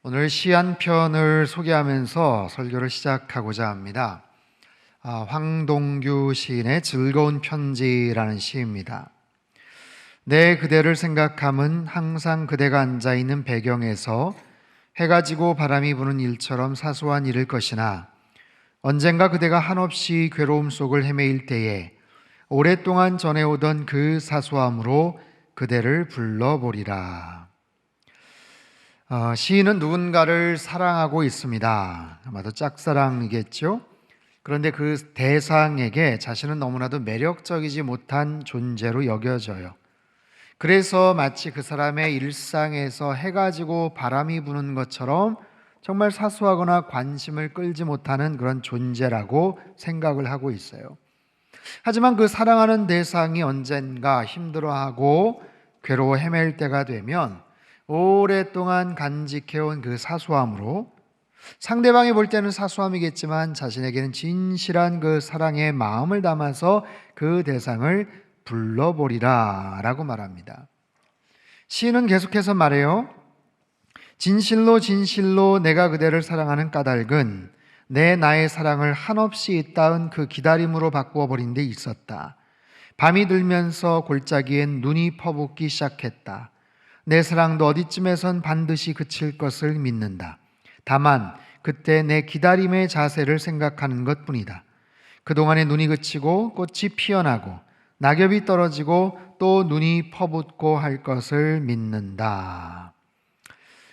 오늘 시 한 편을 소개하면서 설교를 시작하고자 합니다. 황동규 시인의 즐거운 편지라는 시입니다. 내 그대를 생각함은 항상 그대가 앉아있는 배경에서 해가 지고 바람이 부는 일처럼 사소한 일일 것이나 언젠가 그대가 한없이 괴로움 속을 헤매일 때에 오랫동안 전해오던 그 사소함으로 그대를 불러보리라. 시인은 누군가를 사랑하고 있습니다. 아마도 짝사랑이겠죠? 그런데 그 대상에게 자신은 너무나도 매력적이지 못한 존재로 여겨져요. 그래서 마치 그 사람의 일상에서 해가 지고 바람이 부는 것처럼 정말 사소하거나 관심을 끌지 못하는 그런 존재라고 생각을 하고 있어요. 하지만 그 사랑하는 대상이 언젠가 힘들어하고 괴로워 헤맬 때가 되면 오랫동안 간직해온 그 사소함으로 상대방이 볼 때는 사소함이겠지만 자신에게는 진실한 그 사랑의 마음을 담아서 그 대상을 불러보리라 라고 말합니다. 시인은 계속해서 말해요. 진실로 진실로 내가 그대를 사랑하는 까닭은 내 나의 사랑을 한없이 잇따은 그 기다림으로 바꾸어 버린 데 있었다. 밤이 들면서 골짜기엔 눈이 퍼붓기 시작했다. 내 사랑도 어디쯤에선 반드시 그칠 것을 믿는다. 다만 그때 내 기다림의 자세를 생각하는 것뿐이다. 그동안에 눈이 그치고 꽃이 피어나고 낙엽이 떨어지고 또 눈이 퍼붓고 할 것을 믿는다.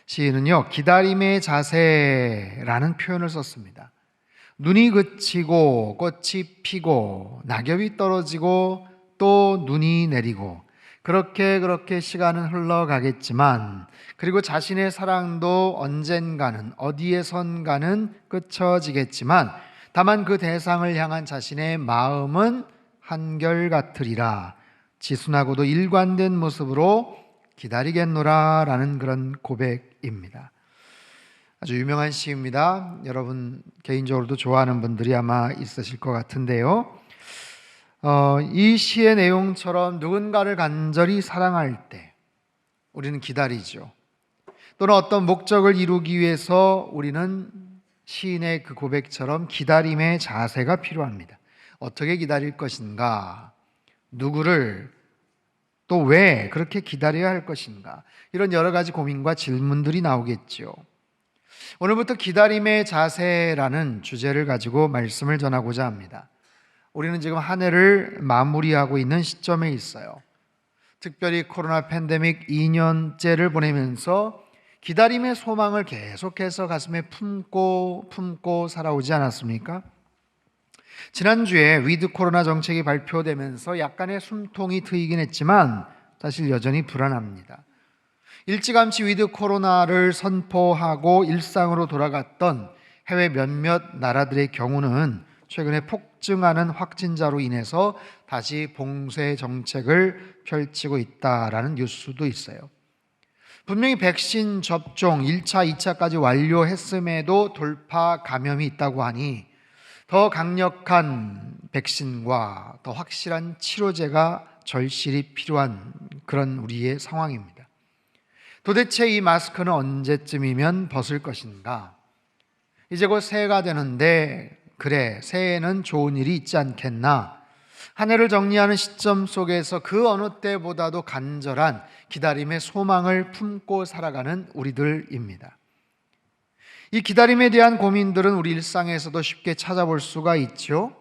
시인은요, 기다림의 자세라는 표현을 썼습니다. 눈이 그치고 꽃이 피고 낙엽이 떨어지고 또 눈이 내리고 그렇게 시간은 흘러가겠지만 그리고 자신의 사랑도 언젠가는 어디에선가는 끝쳐지겠지만 다만 그 대상을 향한 자신의 마음은 한결같으리라. 지순하고도 일관된 모습으로 기다리겠노라 라는 그런 고백입니다. 아주 유명한 시입니다. 여러분 개인적으로도 좋아하는 분들이 아마 있으실 것 같은데요. 이 시의 내용처럼 누군가를 간절히 사랑할 때 우리는 기다리죠. 또는 어떤 목적을 이루기 위해서 우리는 시인의 그 고백처럼 기다림의 자세가 필요합니다. 어떻게 기다릴 것인가? 누구를 또 왜 그렇게 기다려야 할 것인가? 이런 여러 가지 고민과 질문들이 나오겠죠. 오늘부터 기다림의 자세라는 주제를 가지고 말씀을 전하고자 합니다. 우리는 지금 한 해를 마무리하고 있는 시점에 있어요. 특별히 코로나 팬데믹 2년째를 보내면서 기다림의 소망을 계속해서 가슴에 품고 살아오지 않았습니까? 지난주에 위드 코로나 정책이 발표되면서 약간의 숨통이 트이긴 했지만 사실 여전히 불안합니다. 일찌감치 위드 코로나를 선포하고 일상으로 돌아갔던 해외 몇몇 나라들의 경우는 최근에 폭증하는 확진자로 인해서 다시 봉쇄 정책을 펼치고 있다라는 뉴스도 있어요. 분명히 백신 접종 1차, 2차까지 완료했음에도 돌파 감염이 있다고 하니 더 강력한 백신과 더 확실한 치료제가 절실히 필요한 그런 우리의 상황입니다. 도대체 이 마스크는 언제쯤이면 벗을 것인가? 이제 곧 새해가 되는데 그래, 새해에는 좋은 일이 있지 않겠나? 한 해를 정리하는 시점 속에서 그 어느 때보다도 간절한 기다림의 소망을 품고 살아가는 우리들입니다. 이 기다림에 대한 고민들은 우리 일상에서도 쉽게 찾아볼 수가 있죠.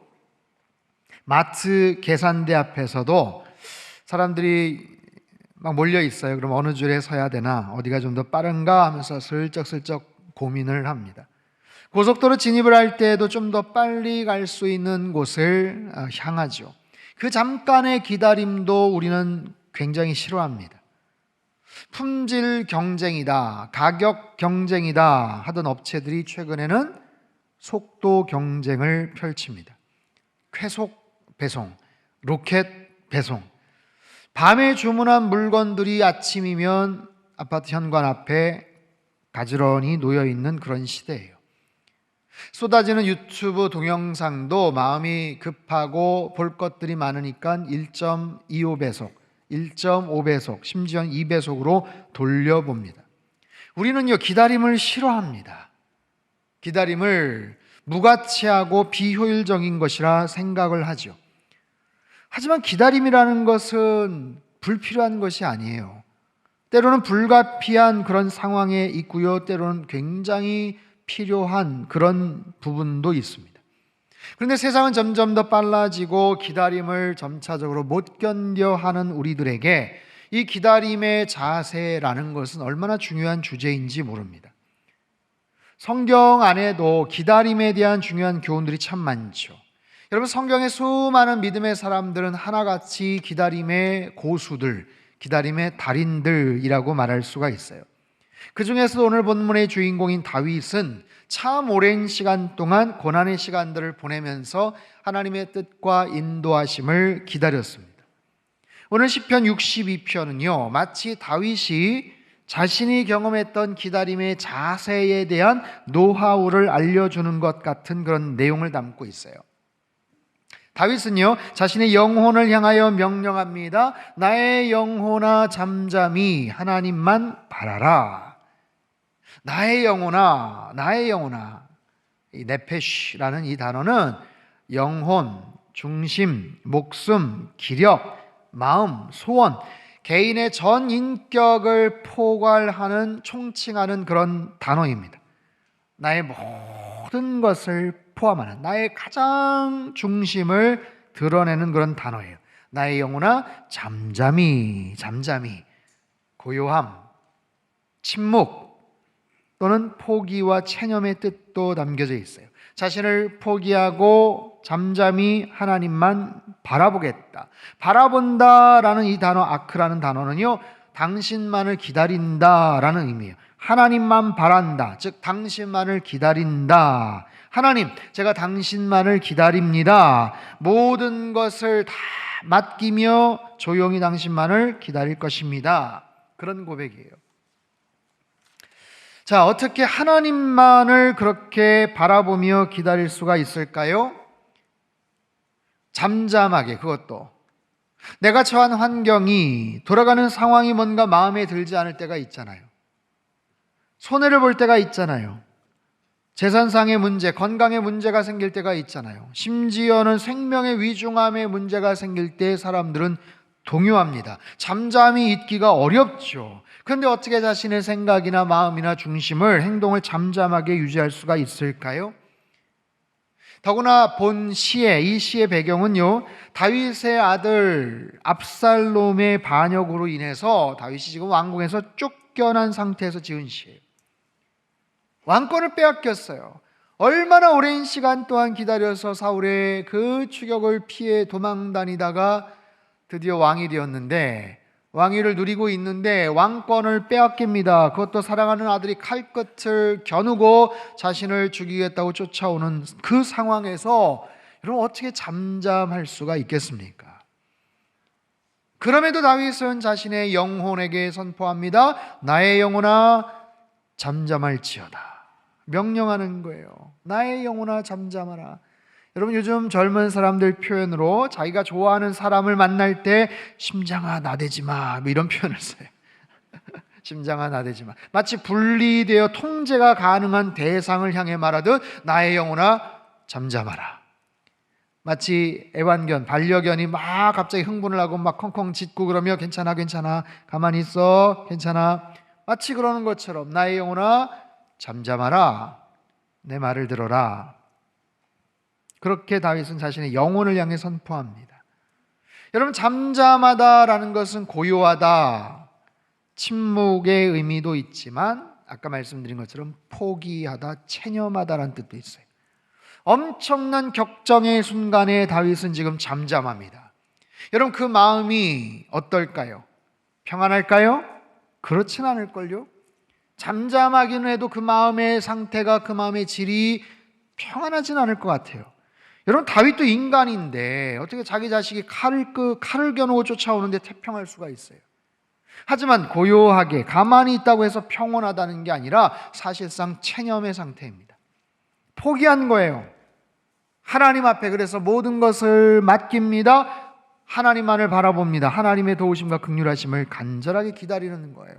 마트 계산대 앞에서도 사람들이 막 몰려 있어요. 그럼 어느 줄에 서야 되나? 어디가 좀 더 빠른가? 하면서 슬쩍슬쩍 고민을 합니다. 고속도로 진입을 할 때에도 좀 더 빨리 갈 수 있는 곳을 향하죠. 그 잠깐의 기다림도 우리는 굉장히 싫어합니다. 품질 경쟁이다, 가격 경쟁이다 하던 업체들이 최근에는 속도 경쟁을 펼칩니다. 쾌속 배송, 로켓 배송. 밤에 주문한 물건들이 아침이면 아파트 현관 앞에 가지런히 놓여있는 그런 시대예요. 쏟아지는 유튜브 동영상도 마음이 급하고 볼 것들이 많으니까 1.25배속, 1.5배속, 심지어는 2배속으로 돌려봅니다. 우리는요, 기다림을 싫어합니다. 기다림을 무가치하고 비효율적인 것이라 생각을 하죠. 하지만 기다림이라는 것은 불필요한 것이 아니에요. 때로는 불가피한 그런 상황에 있고요, 때로는 굉장히 필요한 그런 부분도 있습니다. 그런데 세상은 점점 더 빨라지고 기다림을 점차적으로 못 견뎌 하는 우리들에게 이 기다림의 자세라는 것은 얼마나 중요한 주제인지 모릅니다. 성경 안에도 기다림에 대한 중요한 교훈들이 참 많죠. 여러분, 성경의 수많은 믿음의 사람들은 하나같이 기다림의 고수들, 기다림의 달인들이라고 말할 수가 있어요. 그 중에서 오늘 본문의 주인공인 다윗은 참 오랜 시간 동안 고난의 시간들을 보내면서 하나님의 뜻과 인도하심을 기다렸습니다. 오늘 시편 62편은요, 마치 다윗이 자신이 경험했던 기다림의 자세에 대한 노하우를 알려주는 것 같은 그런 내용을 담고 있어요. 다윗은요, 자신의 영혼을 향하여 명령합니다. 나의 영혼아 잠잠히 하나님만 바라라. 나의 영혼아, 나의 영혼아. 이 네페시라는 이 단어는 영혼, 중심, 목숨, 기력, 마음, 소원, 개인의 전 인격을 포괄하는, 총칭하는 그런 단어입니다. 나의 모든 것을 포함하는, 나의 가장 중심을 드러내는 그런 단어예요. 나의 영혼아 잠잠히, 잠잠히. 고요함, 침묵 또는 포기와 체념의 뜻도 담겨져 있어요. 자신을 포기하고 잠잠히 하나님만 바라보겠다. 바라본다라는 이 단어, 아크라는 단어는요, 당신만을 기다린다라는 의미예요. 하나님만 바란다, 즉 당신만을 기다린다. 하나님, 제가 당신만을 기다립니다. 모든 것을 다 맡기며 조용히 당신만을 기다릴 것입니다. 그런 고백이에요. 자, 어떻게 하나님만을 그렇게 바라보며 기다릴 수가 있을까요? 잠잠하게, 그것도 내가 처한 환경이, 돌아가는 상황이 뭔가 마음에 들지 않을 때가 있잖아요. 손해를 볼 때가 있잖아요. 재산상의 문제, 건강의 문제가 생길 때가 있잖아요. 심지어는 생명의 위중함의 문제가 생길 때 사람들은 동요합니다. 잠잠히 있기가 어렵죠. 그런데 어떻게 자신의 생각이나 마음이나 중심을, 행동을 잠잠하게 유지할 수가 있을까요? 더구나 본 시의, 이 시의 배경은요, 다윗의 아들 압살롬의 반역으로 인해서 다윗이 지금 왕궁에서 쫓겨난 상태에서 지은 시예요. 왕권을 빼앗겼어요. 얼마나 오랜 시간 동안 기다려서 사울의 그 추격을 피해 도망 다니다가 드디어 왕이 되었는데, 왕위를 누리고 있는데 왕권을 빼앗깁니다. 그것도 사랑하는 아들이 칼끝을 겨누고 자신을 죽이겠다고 쫓아오는 그 상황에서 여러분, 어떻게 잠잠할 수가 있겠습니까? 그럼에도 다윗은 자신의 영혼에게 선포합니다. 나의 영혼아 잠잠할지어다. 명령하는 거예요. 나의 영혼아 잠잠하라. 여러분, 요즘 젊은 사람들 표현으로 자기가 좋아하는 사람을 만날 때 심장아 나대지 마, 뭐 이런 표현을 써요. 심장아 나대지 마. 마치 분리되어 통제가 가능한 대상을 향해 말하듯 나의 영혼아 잠잠하라. 마치 애완견, 반려견이 막 갑자기 흥분을 하고 막 컹컹 짖고 그러며 괜찮아 괜찮아 가만히 있어 괜찮아, 마치 그러는 것처럼 나의 영혼아 잠잠하라, 내 말을 들어라. 그렇게 다윗은 자신의 영혼을 향해 선포합니다. 여러분, 잠잠하다라는 것은 고요하다, 침묵의 의미도 있지만 아까 말씀드린 것처럼 포기하다, 체념하다라는 뜻도 있어요. 엄청난 격정의 순간에 다윗은 지금 잠잠합니다. 여러분, 그 마음이 어떨까요? 평안할까요? 그렇진 않을걸요? 잠잠하기는 해도 그 마음의 상태가, 그 마음의 질이 평안하진 않을 것 같아요. 여러분, 다윗도 인간인데 어떻게 자기 자식이 칼을 겨누고 쫓아오는데 태평할 수가 있어요? 하지만 고요하게 가만히 있다고 해서 평온하다는 게 아니라 사실상 체념의 상태입니다. 포기한 거예요. 하나님 앞에 그래서 모든 것을 맡깁니다. 하나님만을 바라봅니다. 하나님의 도우심과 긍휼하심을 간절하게 기다리는 거예요.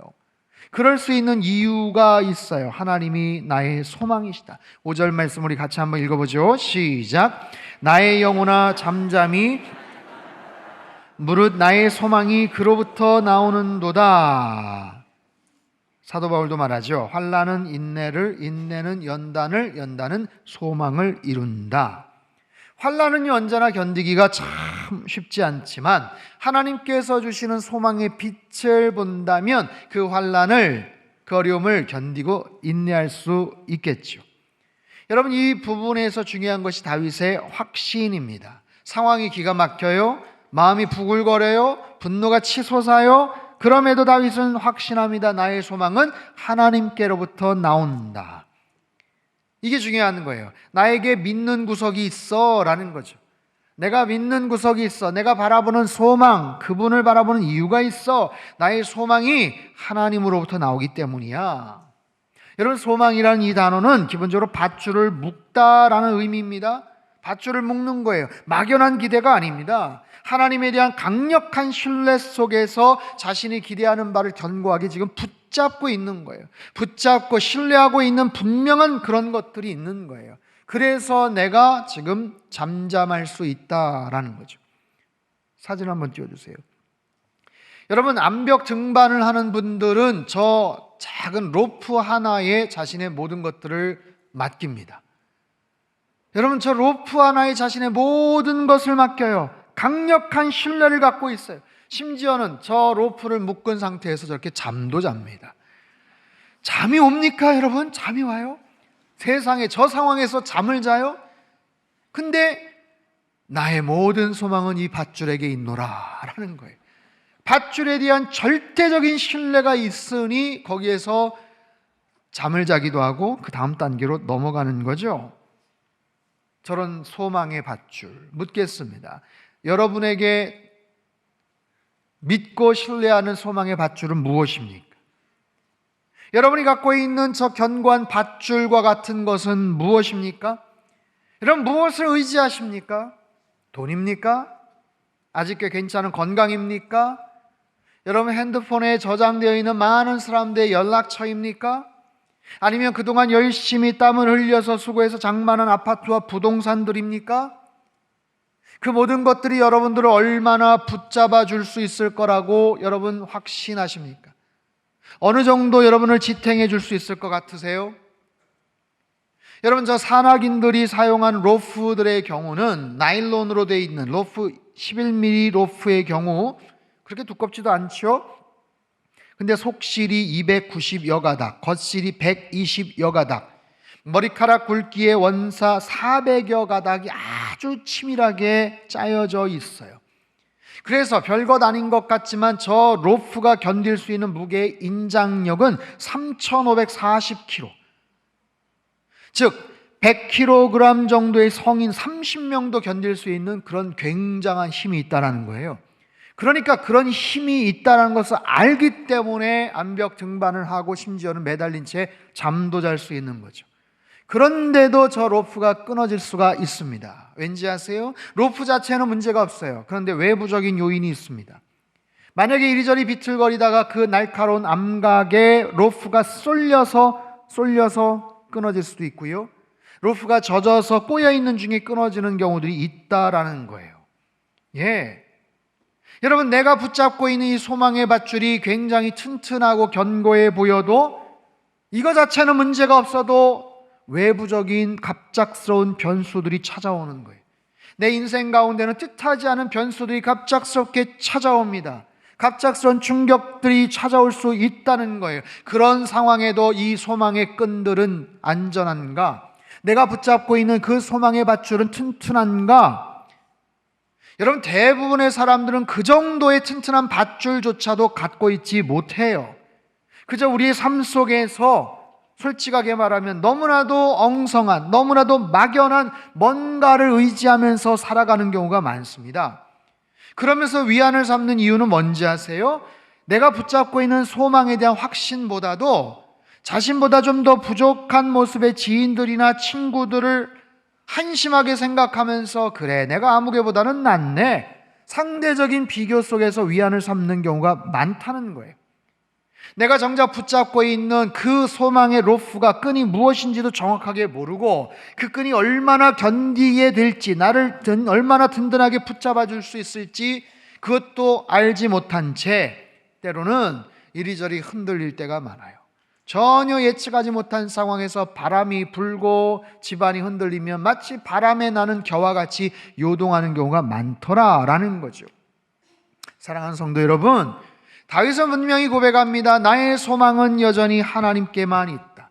그럴 수 있는 이유가 있어요. 하나님이 나의 소망이시다. 5절 말씀 우리 같이 한번 읽어보죠. 시작. 나의 영혼아 잠잠히 무릇 나의 소망이 그로부터 나오는도다. 사도 바울도 말하죠. 환난은 인내를, 인내는 연단을, 연단은 소망을 이룬다. 환난은 언제나 견디기가 참 쉽지 않지만 하나님께서 주시는 소망의 빛을 본다면 그 환난을, 그 어려움을 견디고 인내할 수 있겠죠. 여러분, 이 부분에서 중요한 것이 다윗의 확신입니다. 상황이 기가 막혀요. 마음이 부글거려요. 분노가 치솟아요. 그럼에도 다윗은 확신합니다. 나의 소망은 하나님께로부터 나온다. 이게 중요한 거예요. 나에게 믿는 구석이 있어 라는 거죠. 내가 믿는 구석이 있어. 내가 바라보는 소망, 그분을 바라보는 이유가 있어. 나의 소망이 하나님으로부터 나오기 때문이야. 여러분, 소망이라는 이 단어는 기본적으로 밧줄을 묶다라는 의미입니다. 밧줄을 묶는 거예요. 막연한 기대가 아닙니다. 하나님에 대한 강력한 신뢰 속에서 자신이 기대하는 바를 견고하게 지금 붙잡고 있는 거예요. 붙잡고 신뢰하고 있는 분명한 그런 것들이 있는 거예요. 그래서 내가 지금 잠잠할 수 있다라는 거죠. 사진 한번 띄워주세요. 여러분, 암벽 등반을 하는 분들은 저 작은 로프 하나에 자신의 모든 것들을 맡깁니다. 여러분, 저 로프 하나에 자신의 모든 것을 맡겨요. 강력한 신뢰를 갖고 있어요. 심지어는 저 로프를 묶은 상태에서 저렇게 잠도 잡니다. 잠이 옵니까, 여러분? 잠이 와요? 세상에 저 상황에서 잠을 자요? 근데 나의 모든 소망은 이 밧줄에게 있노라 라는 거예요. 밧줄에 대한 절대적인 신뢰가 있으니 거기에서 잠을 자기도 하고 그 다음 단계로 넘어가는 거죠. 저런 소망의 밧줄 묻겠습니다. 여러분에게 믿고 신뢰하는 소망의 밧줄은 무엇입니까? 여러분이 갖고 있는 저 견고한 밧줄과 같은 것은 무엇입니까? 여러분, 무엇을 의지하십니까? 돈입니까? 아직 꽤 괜찮은 건강입니까? 여러분, 핸드폰에 저장되어 있는 많은 사람들의 연락처입니까? 아니면 그동안 열심히 땀을 흘려서 수고해서 장만한 아파트와 부동산들입니까? 그 모든 것들이 여러분들을 얼마나 붙잡아 줄 수 있을 거라고 여러분 확신하십니까? 어느 정도 여러분을 지탱해 줄 수 있을 것 같으세요? 여러분, 저 산악인들이 사용한 로프들의 경우는 나일론으로 되어 있는 로프, 11mm 로프의 경우 그렇게 두껍지도 않죠? 근데 속실이 290여 가닥, 겉실이 120여 가닥, 머리카락 굵기의 원사 400여 가닥이 아주 치밀하게 짜여져 있어요. 그래서 별것 아닌 것 같지만 저 로프가 견딜 수 있는 무게의 인장력은 3,540kg. 즉 100kg 정도의 성인 30명도 견딜 수 있는 그런 굉장한 힘이 있다는 거예요. 그러니까 그런 힘이 있다는 것을 알기 때문에 암벽 등반을 하고 심지어는 매달린 채 잠도 잘 수 있는 거죠. 그런데도 저 로프가 끊어질 수가 있습니다. 왠지 아세요? 로프 자체는 문제가 없어요. 그런데 외부적인 요인이 있습니다. 만약에 이리저리 비틀거리다가 그 날카로운 암각에 로프가 쏠려서 끊어질 수도 있고요. 로프가 젖어서 꼬여있는 중에 끊어지는 경우들이 있다라는 거예요. 예. 여러분, 내가 붙잡고 있는 이 소망의 밧줄이 굉장히 튼튼하고 견고해 보여도 이거 자체는 문제가 없어도 외부적인 갑작스러운 변수들이 찾아오는 거예요. 내 인생 가운데는 뜻하지 않은 변수들이 갑작스럽게 찾아옵니다. 갑작스러운 충격들이 찾아올 수 있다는 거예요. 그런 상황에도 이 소망의 끈들은 안전한가? 내가 붙잡고 있는 그 소망의 밧줄은 튼튼한가? 여러분, 대부분의 사람들은 그 정도의 튼튼한 밧줄조차도 갖고 있지 못해요. 그저 우리의 삶 속에서 솔직하게 말하면 너무나도 엉성한, 너무나도 막연한 뭔가를 의지하면서 살아가는 경우가 많습니다. 그러면서 위안을 삼는 이유는 뭔지 아세요? 내가 붙잡고 있는 소망에 대한 확신보다도 자신보다 좀 더 부족한 모습의 지인들이나 친구들을 한심하게 생각하면서 그래, 내가 아무개보다는 낫네, 상대적인 비교 속에서 위안을 삼는 경우가 많다는 거예요. 내가 정작 붙잡고 있는 그 소망의 로프가 끈이 무엇인지도 정확하게 모르고 그 끈이 얼마나 견디게 될지, 나를 얼마나 든든하게 붙잡아 줄 수 있을지 그것도 알지 못한 채 때로는 이리저리 흔들릴 때가 많아요. 전혀 예측하지 못한 상황에서 바람이 불고 집안이 흔들리면 마치 바람에 나는 겨와 같이 요동하는 경우가 많더라라는 거죠. 사랑하는 성도 여러분, 다윗은 분명히 고백합니다. 나의 소망은 여전히 하나님께만 있다.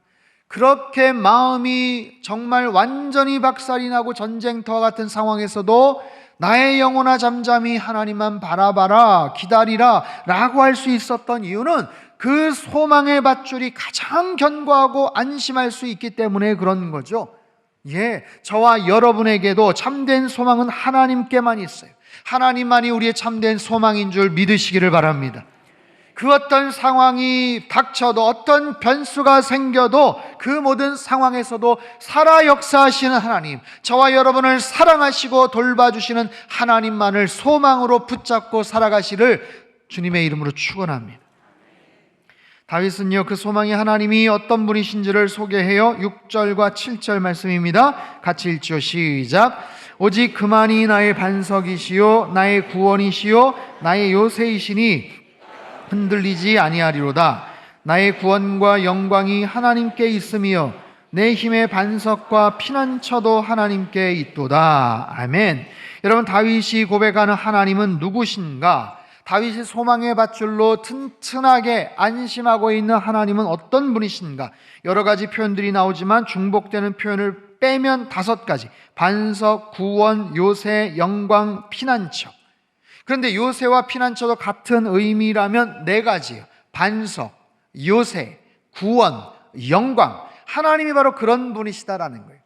그렇게 마음이 정말 완전히 박살이 나고 전쟁터와 같은 상황에서도 나의 영혼아 잠잠히 하나님만 바라봐라, 기다리라 라고 할 수 있었던 이유는 그 소망의 밧줄이 가장 견고하고 안심할 수 있기 때문에 그런 거죠. 저와 여러분에게도 참된 소망은 하나님께만 있어요. 하나님만이 우리의 참된 소망인 줄 믿으시기를 바랍니다. 그 어떤 상황이 닥쳐도, 어떤 변수가 생겨도 그 모든 상황에서도 살아 역사하시는 하나님, 저와 여러분을 사랑하시고 돌봐주시는 하나님만을 소망으로 붙잡고 살아가시를 주님의 이름으로 축원합니다. 다윗은요, 그 소망이 하나님이 어떤 분이신지를 소개해요. 6절과 7절 말씀입니다. 같이 읽죠. 시작. 오직 그만이 나의 반석이시요 나의 구원이시요 나의 요새이시니 흔들리지 아니하리로다. 나의 구원과 영광이 하나님께 있으며 내 힘의 반석과 피난처도 하나님께 있도다. 아멘. 여러분, 다윗이 고백하는 하나님은 누구신가? 다윗이 소망의 밧줄로 튼튼하게 안심하고 있는 하나님은 어떤 분이신가? 여러 가지 표현들이 나오지만 중복되는 표현을 빼면 5가지. 반석, 구원, 요새, 영광, 피난처. 그런데 요새와 피난처도 같은 의미라면 4가지예요. 반석, 요새, 구원, 영광. 하나님이 바로 그런 분이시다라는 거예요.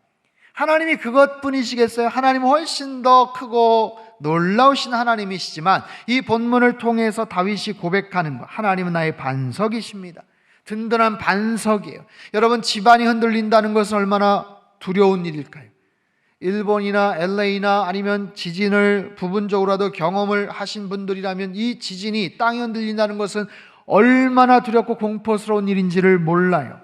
하나님이 그것뿐이시겠어요? 하나님은 훨씬 더 크고 놀라우신 하나님이시지만 이 본문을 통해서 다윗이 고백하는 것, 하나님은 나의 반석이십니다. 든든한 반석이에요. 여러분, 집안이 흔들린다는 것은 얼마나 두려운 일일까요? 일본이나 LA나 아니면 지진을 부분적으로라도 경험을 하신 분들이라면 이 지진이, 땅이 흔들린다는 것은 얼마나 두렵고 공포스러운 일인지를 몰라요.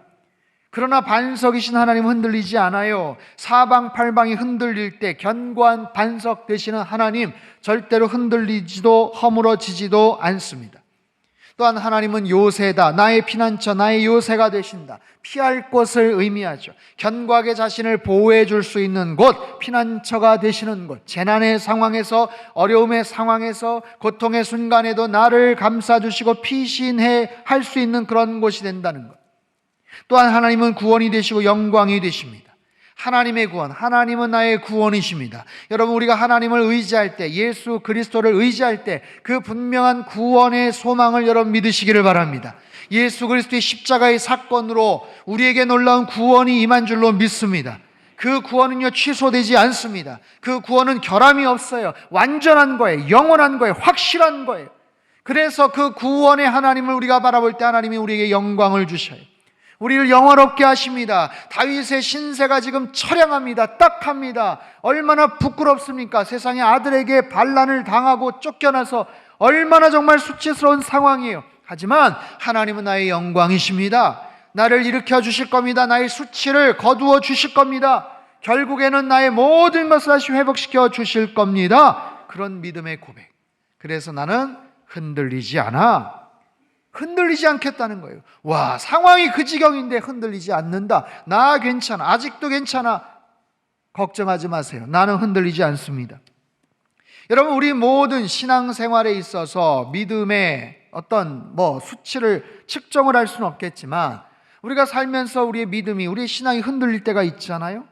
그러나 반석이신 하나님은 흔들리지 않아요. 사방팔방이 흔들릴 때 견고한 반석 되시는 하나님, 절대로 흔들리지도 허물어지지도 않습니다. 또한 하나님은 요새다. 나의 피난처, 나의 요새가 되신다. 피할 곳을 의미하죠. 견고하게 자신을 보호해 줄 수 있는 곳, 피난처가 되시는 곳. 재난의 상황에서, 어려움의 상황에서, 고통의 순간에도 나를 감싸주시고 피신해 할 수 있는 그런 곳이 된다는 것. 또한 하나님은 구원이 되시고 영광이 되십니다. 하나님의 구원, 하나님은 나의 구원이십니다. 여러분, 우리가 하나님을 의지할 때, 예수 그리스도를 의지할 때 그 분명한 구원의 소망을 여러분 믿으시기를 바랍니다. 예수 그리스도의 십자가의 사건으로 우리에게 놀라운 구원이 임한 줄로 믿습니다. 그 구원은요, 취소되지 않습니다. 그 구원은 결함이 없어요. 완전한 거예요. 영원한 거예요. 확실한 거예요. 그래서 그 구원의 하나님을 우리가 바라볼 때 하나님이 우리에게 영광을 주셔요. 우리를 영화롭게 하십니다. 다윗의 신세가 지금 처량합니다. 딱합니다. 얼마나 부끄럽습니까? 세상의 아들에게 반란을 당하고 쫓겨나서 얼마나 정말 수치스러운 상황이에요. 하지만 하나님은 나의 영광이십니다. 나를 일으켜 주실 겁니다. 나의 수치를 거두어 주실 겁니다. 결국에는 나의 모든 것을 다시 회복시켜 주실 겁니다. 그런 믿음의 고백. 그래서 나는 흔들리지 않아. 흔들리지 않겠다는 거예요. 와, 상황이 그 지경인데 흔들리지 않는다. 나 괜찮아. 아직도 괜찮아. 걱정하지 마세요. 나는 흔들리지 않습니다. 여러분, 우리 모든 신앙생활에 있어서 믿음의 어떤 수치를 측정을 할 수는 없겠지만 우리가 살면서 우리의 믿음이, 우리의 신앙이 흔들릴 때가 있잖아요.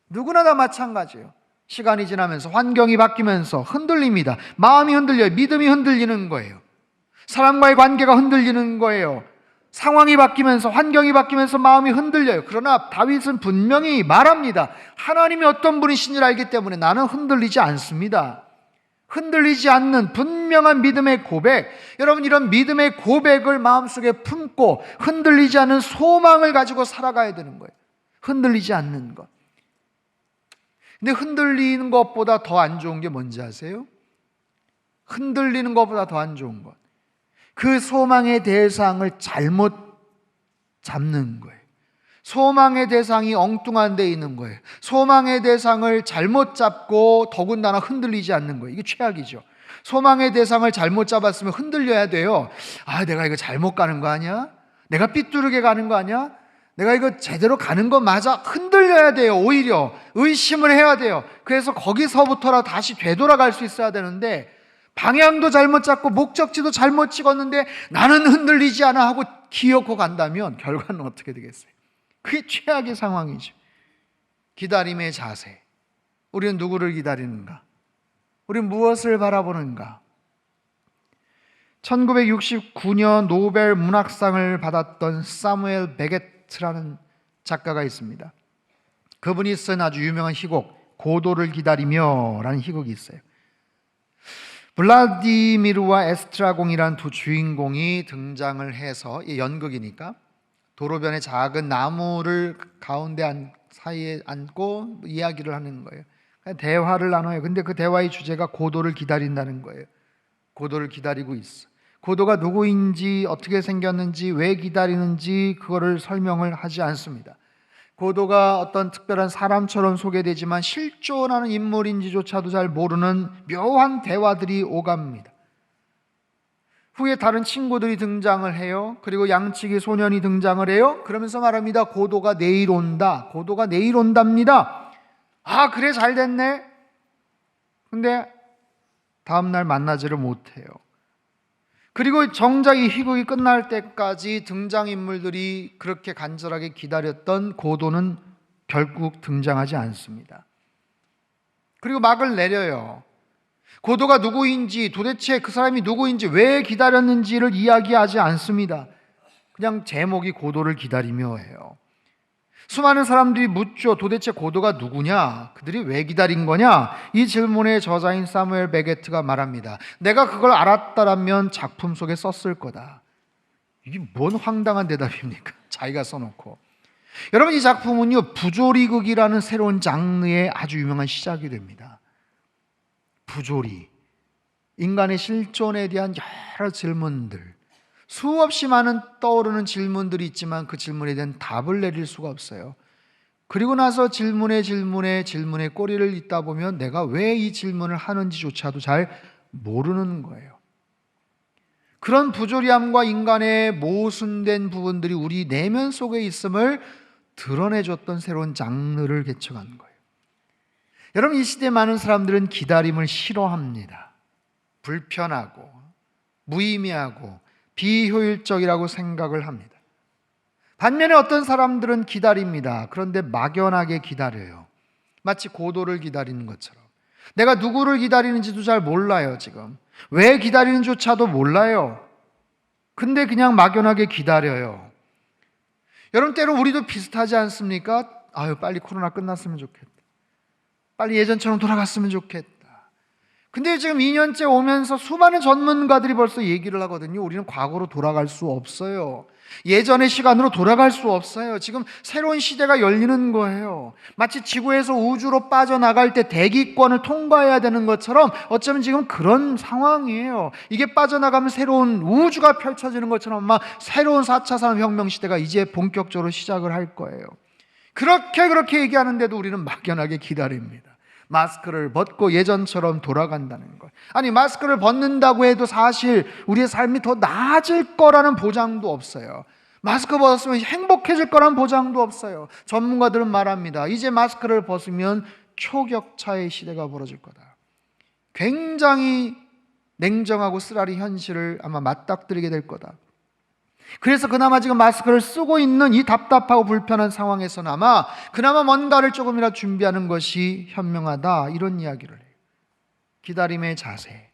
누구나 다 마찬가지예요. 시간이 지나면서, 환경이 바뀌면서 흔들립니다. 마음이 흔들려요. 믿음이 흔들리는 거예요. 사람과의 관계가 흔들리는 거예요. 상황이 바뀌면서, 환경이 바뀌면서 마음이 흔들려요. 그러나 다윗은 분명히 말합니다. 하나님이 어떤 분이신지를 알기 때문에 나는 흔들리지 않습니다. 흔들리지 않는 분명한 믿음의 고백. 여러분, 이런 믿음의 고백을 마음속에 품고 흔들리지 않는 소망을 가지고 살아가야 되는 거예요. 흔들리지 않는 것. 근데 흔들리는 것보다 더 안 좋은 게 뭔지 아세요? 흔들리는 것보다 더 안 좋은 것, 그 소망의 대상을 잘못 잡는 거예요. 소망의 대상이 엉뚱한 데 있는 거예요. 소망의 대상을 잘못 잡고 더군다나 흔들리지 않는 거예요. 이게 최악이죠. 소망의 대상을 잘못 잡았으면 흔들려야 돼요. 아, 내가 이거 잘못 가는 거 아니야? 내가 삐뚤게 가는 거 아니야? 내가 이거 제대로 가는 거 맞아? 흔들려야 돼요. 오히려 의심을 해야 돼요. 그래서 거기서부터라 다시 되돌아갈 수 있어야 되는데, 방향도 잘못 잡고 목적지도 잘못 찍었는데 나는 흔들리지 않아 하고 기어코 간다면 결과는 어떻게 되겠어요? 그게 최악의 상황이죠. 기다림의 자세. 우리는 누구를 기다리는가? 우리는 무엇을 바라보는가? 1969년 노벨 문학상을 받았던 사무엘 베게트라는 작가가 있습니다. 그분이 쓴 아주 유명한 희곡 고도를 기다리며 라는 희곡이 있어요. 블라디미르와 에스트라공이란 두 주인공이 등장을 해서, 연극이니까 도로변에 작은 나무를 가운데 사이에 앉고 이야기를 하는 거예요. 대화를 나눠요. 근데 그 대화의 주제가 고도를 기다린다는 거예요. 고도를 기다리고 있어. 고도가 누구인지, 어떻게 생겼는지, 왜 기다리는지 그거를 설명을 하지 않습니다. 고도가 어떤 특별한 사람처럼 소개되지만 실존하는 인물인지조차도 잘 모르는 묘한 대화들이 오갑니다. 후에 다른 친구들이 등장을 해요. 그리고 양치기 소년이 등장을 해요. 그러면서 말합니다. 고도가 내일 온다. 고도가 내일 온답니다. 아, 그래, 잘 됐네. 근데 다음날 만나지를 못해요. 그리고 정작 이 희곡이 끝날 때까지 등장인물들이 그렇게 간절하게 기다렸던 고도는 결국 등장하지 않습니다. 그리고 막을 내려요. 고도가 누구인지, 도대체 그 사람이 누구인지, 왜 기다렸는지를 이야기하지 않습니다. 그냥 제목이 고도를 기다리며 해요. 수많은 사람들이 묻죠. 도대체 고도가 누구냐? 그들이 왜 기다린 거냐? 이 질문의 저자인 사무엘 베게트가 말합니다. 내가 그걸 알았다라면 작품 속에 썼을 거다. 이게 뭔 황당한 대답입니까? 자기가 써놓고. 여러분, 이 작품은요, 부조리극이라는 새로운 장르의 아주 유명한 시작이 됩니다. 부조리, 인간의 실존에 대한 여러 질문들, 수없이 많은 떠오르는 질문들이 있지만 그 질문에 대한 답을 내릴 수가 없어요. 그리고 나서 질문에 꼬리를 잇다 보면 내가 왜 이 질문을 하는지조차도 잘 모르는 거예요. 그런 부조리함과 인간의 모순된 부분들이 우리 내면 속에 있음을 드러내줬던 새로운 장르를 개척한 거예요. 여러분, 이 시대에 많은 사람들은 기다림을 싫어합니다. 불편하고 무의미하고 비효율적이라고 생각을 합니다. 반면에 어떤 사람들은 기다립니다. 그런데 막연하게 기다려요. 마치 고도를 기다리는 것처럼. 내가 누구를 기다리는지도 잘 몰라요. 지금 왜 기다리는지조차도 몰라요. 근데 그냥 막연하게 기다려요. 여러분, 때로 우리도 비슷하지 않습니까? 아유, 빨리 코로나 끝났으면 좋겠다. 빨리 예전처럼 돌아갔으면 좋겠다. 근데 지금 2년째 오면서 수많은 전문가들이 벌써 얘기를 하거든요. 우리는 과거로 돌아갈 수 없어요. 예전의 시간으로 돌아갈 수 없어요. 지금 새로운 시대가 열리는 거예요. 마치 지구에서 우주로 빠져나갈 때 대기권을 통과해야 되는 것처럼 어쩌면 지금 그런 상황이에요. 이게 빠져나가면 새로운 우주가 펼쳐지는 것처럼 아마 새로운 4차 산업혁명 시대가 이제 본격적으로 시작을 할 거예요. 그렇게 얘기하는데도 우리는 막연하게 기다립니다. 마스크를 벗고 예전처럼 돌아간다는 것. 아니, 마스크를 벗는다고 해도 사실 우리의 삶이 더 나아질 거라는 보장도 없어요. 마스크 벗었으면 행복해질 거라는 보장도 없어요. 전문가들은 말합니다. 이제 마스크를 벗으면 초격차의 시대가 벌어질 거다. 굉장히 냉정하고 쓰라리 현실을 아마 맞닥뜨리게 될 거다. 그래서 그나마 지금 마스크를 쓰고 있는 이 답답하고 불편한 상황에서나마 그나마 뭔가를 조금이라도 준비하는 것이 현명하다, 이런 이야기를 해요. 기다림의 자세.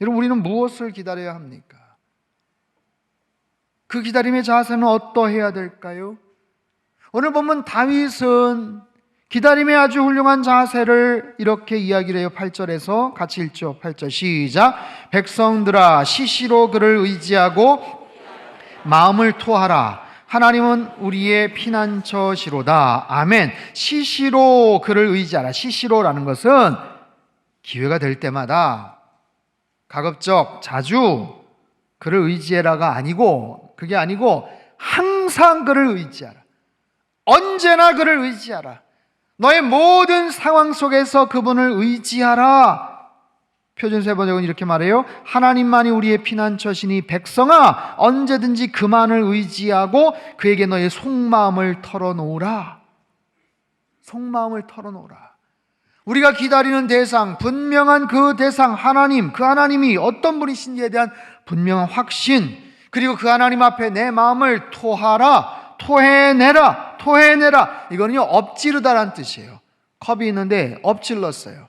여러분, 우리는 무엇을 기다려야 합니까? 그 기다림의 자세는 어떠해야 될까요? 오늘 보면 다윗은 기다림의 아주 훌륭한 자세를 이렇게 이야기를 해요. 8절에서 같이 읽죠. 8절 시작. 백성들아, 시시로 그를 의지하고 마음을 토하라. 하나님은 우리의 피난처시로다. 아멘. 시시로 그를 의지하라. 시시로라는 것은 기회가 될 때마다 가급적 자주 그를 의지해라가 아니고, 그게 아니고 항상 그를 의지하라. 언제나 그를 의지하라. 너의 모든 상황 속에서 그분을 의지하라. 표준세 번역은 이렇게 말해요. 하나님만이 우리의 피난처시니 백성아 언제든지 그만을 의지하고 그에게 너의 속마음을 털어놓으라. 속마음을 털어놓으라. 우리가 기다리는 대상, 분명한 그 대상 하나님, 그 하나님이 어떤 분이신지에 대한 분명한 확신, 그리고 그 하나님 앞에 내 마음을 토하라, 토해내라, 토해내라. 이거는요 엎지르다란 뜻이에요. 컵이 있는데 엎질렀어요.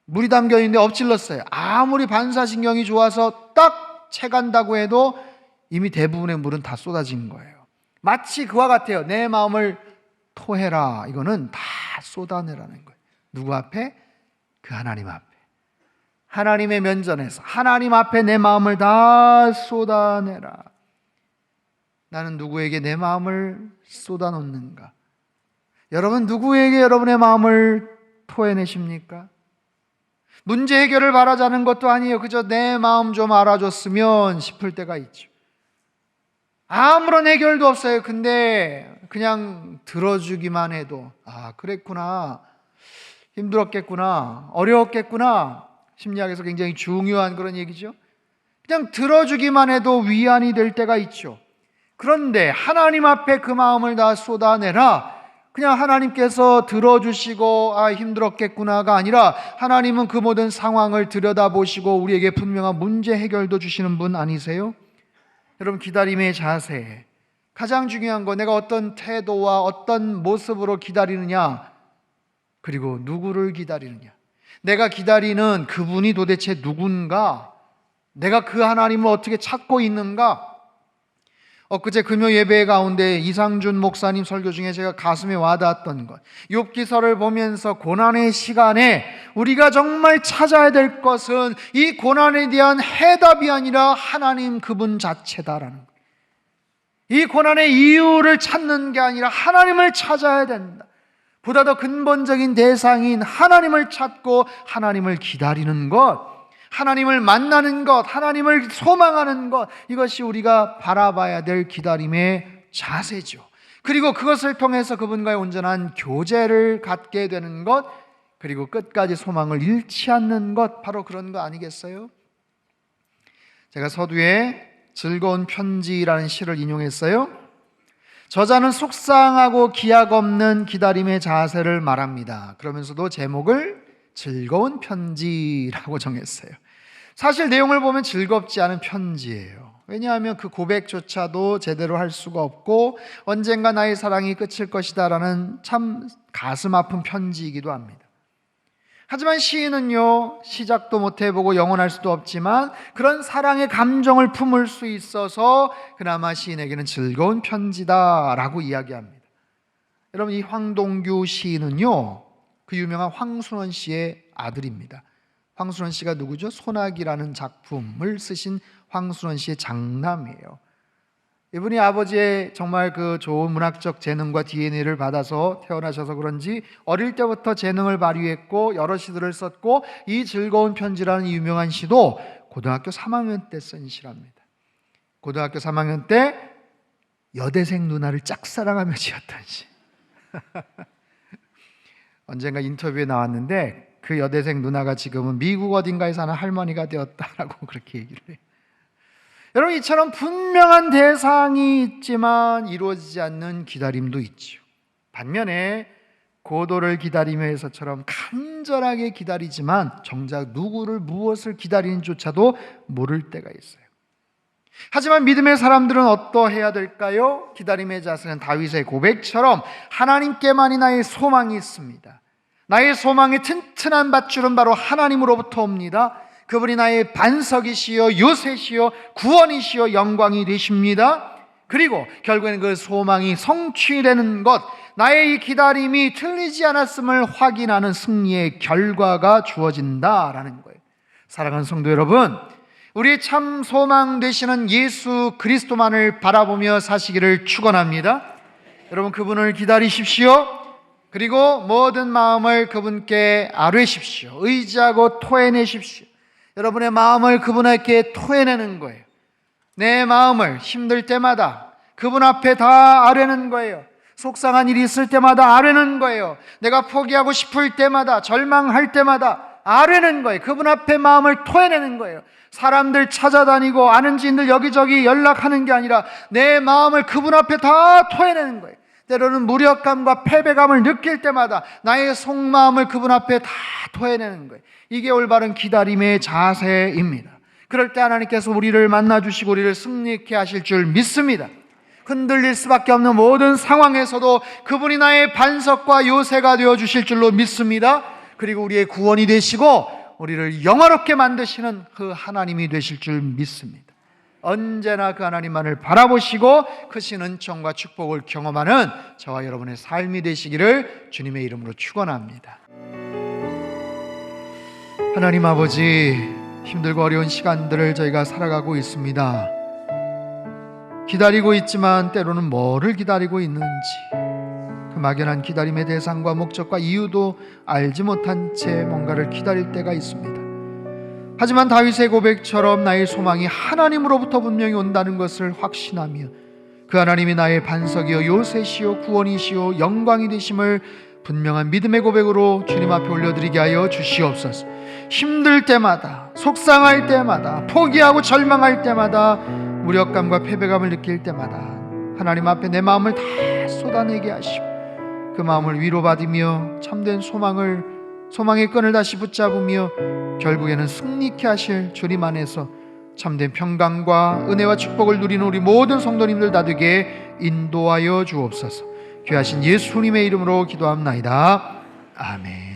물이 담겨 있는데 엎질렀어요. 아무리 반사신경이 좋아서 딱 채간다고 해도 이미 대부분의 물은 다 쏟아진 거예요. 마치 그와 같아요. 내 마음을 토해라. 이거는 다 쏟아내라는 거예요. 누구 앞에? 그 하나님 앞에. 하나님의 면전에서 하나님 앞에 내 마음을 다 쏟아내라. 나는 누구에게 내 마음을 쏟아놓는가? 여러분 누구에게 여러분의 마음을 토해내십니까? 문제 해결을 바라자는 것도 아니에요. 그저 내 마음 좀 알아줬으면 싶을 때가 있죠. 아무런 해결도 없어요. 근데 그냥 들어주기만 해도 그랬구나, 힘들었겠구나, 어려웠겠구나. 심리학에서 굉장히 중요한 그런 얘기죠. 그냥 들어주기만 해도 위안이 될 때가 있죠. 그런데 하나님 앞에 그 마음을 다 쏟아내라. 그냥 하나님께서 들어주시고 힘들었겠구나가 아니라 하나님은 그 모든 상황을 들여다보시고 우리에게 분명한 문제 해결도 주시는 분 아니세요? 여러분 기다림의 자세, 가장 중요한 거, 내가 어떤 태도와 어떤 모습으로 기다리느냐, 그리고 누구를 기다리느냐. 내가 기다리는 그분이 도대체 누군가, 내가 그 하나님을 어떻게 찾고 있는가. 엊그제 금요 예배 가운데 이상준 목사님 설교 중에 제가 가슴에 와닿았던 것, 욥기서를 보면서 고난의 시간에 우리가 정말 찾아야 될 것은 이 고난에 대한 해답이 아니라 하나님 그분 자체다라는 것. 이 고난의 이유를 찾는 게 아니라 하나님을 찾아야 된다. 보다 더 근본적인 대상인 하나님을 찾고 하나님을 기다리는 것, 하나님을 만나는 것, 하나님을 소망하는 것, 이것이 우리가 바라봐야 될 기다림의 자세죠. 그리고 그것을 통해서 그분과의 온전한 교제를 갖게 되는 것, 그리고 끝까지 소망을 잃지 않는 것, 바로 그런 거 아니겠어요? 제가 서두에 즐거운 편지라는 시를 인용했어요. 저자는 속상하고 기약 없는 기다림의 자세를 말합니다. 그러면서도 제목을 즐거운 편지라고 정했어요. 사실 내용을 보면 즐겁지 않은 편지예요. 왜냐하면 그 고백조차도 제대로 할 수가 없고 언젠가 나의 사랑이 끝일 것이다 라는 참 가슴 아픈 편지이기도 합니다. 하지만 시인은요, 시작도 못 해보고 영원할 수도 없지만 그런 사랑의 감정을 품을 수 있어서 그나마 시인에게는 즐거운 편지다라고 이야기합니다. 여러분, 이 황동규 시인은요, 그 유명한 황순원 씨의 아들입니다. 황순원 씨가 누구죠? 소나기라는 작품을 쓰신 황순원 씨의 장남이에요. 이분이 아버지의 정말 그 좋은 문학적 재능과 DNA를 받아서 태어나셔서 그런지 어릴 때부터 재능을 발휘했고 여러 시들을 썼고, 이 즐거운 편지라는 유명한 시도 고등학교 3학년 때 쓴 시랍니다. 고등학교 3학년 때 여대생 누나를 짝사랑하며 지었던 시. 언젠가 인터뷰에 나왔는데 그 여대생 누나가 지금은 미국 어딘가에 사는 할머니가 되었다라고 그렇게 얘기를 해요. 여러분, 이처럼 분명한 대상이 있지만 이루어지지 않는 기다림도 있죠. 반면에 고도를 기다리며 해서처럼 간절하게 기다리지만 정작 누구를 무엇을 기다리는조차도 모를 때가 있어요. 하지만 믿음의 사람들은 어떠해야 될까요? 기다림의 자세는 다윗의 고백처럼 하나님께만이 나의 소망이 있습니다. 나의 소망의 튼튼한 밧줄은 바로 하나님으로부터 옵니다. 그분이 나의 반석이시여 요새시여 구원이시여 영광이 되십니다. 그리고 결국에는 그 소망이 성취되는 것, 나의 이 기다림이 틀리지 않았음을 확인하는 승리의 결과가 주어진다라는 거예요. 사랑하는 성도 여러분, 우리 참 소망 되시는 예수 그리스도만을 바라보며 사시기를 축원합니다. 여러분, 그분을 기다리십시오. 그리고 모든 마음을 그분께 아뢰십시오. 의지하고 토해내십시오. 여러분의 마음을 그분에게 토해내는 거예요. 내 마음을 힘들 때마다 그분 앞에 다 아뢰는 거예요. 속상한 일이 있을 때마다 아뢰는 거예요. 내가 포기하고 싶을 때마다, 절망할 때마다 아뢰는 거예요. 그분 앞에 마음을 토해내는 거예요. 사람들 찾아다니고 아는 지인들 여기저기 연락하는 게 아니라 내 마음을 그분 앞에 다 토해내는 거예요. 때로는 무력감과 패배감을 느낄 때마다 나의 속마음을 그분 앞에 다 토해내는 거예요. 이게 올바른 기다림의 자세입니다. 그럴 때 하나님께서 우리를 만나주시고 우리를 승리케 하실 줄 믿습니다. 흔들릴 수밖에 없는 모든 상황에서도 그분이 나의 반석과 요새가 되어주실 줄로 믿습니다. 그리고 우리의 구원이 되시고 우리를 영화롭게 만드시는 그 하나님이 되실 줄 믿습니다. 언제나 그 하나님만을 바라보시고 크신 은총과 축복을 경험하는 저와 여러분의 삶이 되시기를 주님의 이름으로 축원합니다. 하나님 아버지, 힘들고 어려운 시간들을 저희가 살아가고 있습니다. 기다리고 있지만 때로는 뭐를 기다리고 있는지, 그 막연한 기다림의 대상과 목적과 이유도 알지 못한 채 뭔가를 기다릴 때가 있습니다. 하지만 다윗의 고백처럼 나의 소망이 하나님으로부터 분명히 온다는 것을 확신하며 그 하나님이 나의 반석이요 요새시요 구원이시요 영광이 되심을 분명한 믿음의 고백으로 주님 앞에 올려드리게 하여 주시옵소서. 힘들 때마다, 속상할 때마다, 포기하고 절망할 때마다, 무력감과 패배감을 느낄 때마다 하나님 앞에 내 마음을 다 쏟아내게 하시고 그 마음을 위로받으며 참된 소망의 끈을 다시 붙잡으며 결국에는 승리케 하실 주님 안에서 참된 평강과 은혜와 축복을 누리는 우리 모든 성도님들 다 되게 인도하여 주옵소서. 귀하신 예수님의 이름으로 기도합나이다. 아멘.